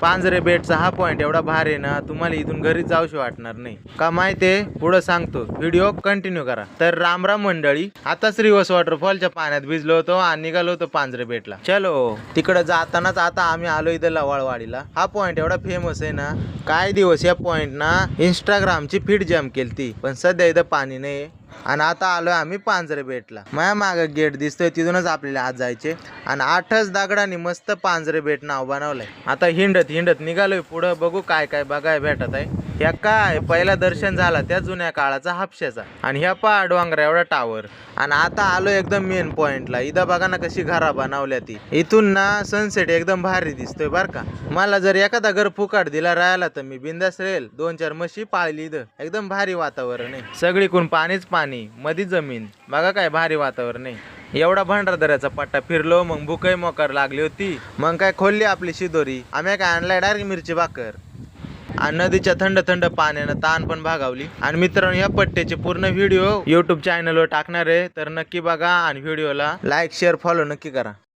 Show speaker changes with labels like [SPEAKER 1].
[SPEAKER 1] पांजरे बेटचा हा पॉइंट एवढा भारी आहे ना, तुम्हाला इथून घरी जाऊशी वाटणार नाही का माहितीये. पुढे सांगतो, व्हिडिओ कंटिन्यू करा. तर रामराम मंडळी, आता श्रीवस वॉटरफॉलच्या पाण्यात भिजलो होतो आणि निघालो होतो पांजरे बेटला. चलो, तिकडे जातानाच आता आम्ही आलो इथं लवाळवाडीला. हा पॉइंट एवढा फेमस आहे ना, काय दिवस या पॉइंट ना इंस्टाग्रामची फीड जॅम केलती, पण सध्या इथं पाणी नाही. आणि आता आलोय आम्ही पांजरे बेटला. माझ्या मागे गेट दिसतोय, तिथूनच आपल्याला आज जायचे. आणि 8च दगडांनी मस्त पांजरे बेट नाव बनवलंय. आता हिंडत हिंडत निघालोय पुढं, बघू काय काय बघाय भेटत आहे. ह्या काय पहिला दर्शन झाला त्या जुन्या काळाचा हापशाचा, आणि ह्या पहा डोंगरा एवढा टावर. आणि आता आलो एकदम मेन पॉइंटला. इथं बघा ना कशी घरा बनवल्या ती. इथून ना सनसेट एकदम भारी दिसतोय बर का. मला जर एखादा घर फुकाट दिला राहायला तर मी बिंदास राहील. 2-4 म्हशी पाळली इथं. एकदम भारी वातावरण आहे, सगळीकडून पाणीच पाणी, मध्ये जमीन. बघा काय भारी वातावरण आहे. एवढा भंडारदऱ्याचा पट्टा फिरलो, मग भूकही मोकार लागली होती. मग काय खोलली आपली शिदोरी. आम्ही काय आणलाय डायरेक्ट मिरची भाकर. आणि नदीच्या थंड थंड पाण्यानं ताण पण भागावली. आणि मित्रांनो, या पट्ट्याचे पूर्ण व्हिडिओ YouTube चॅनलवर टाकणार आहे, तर नक्की बघा आणि व्हिडिओला लाईक शेअर फॉलो नक्की करा.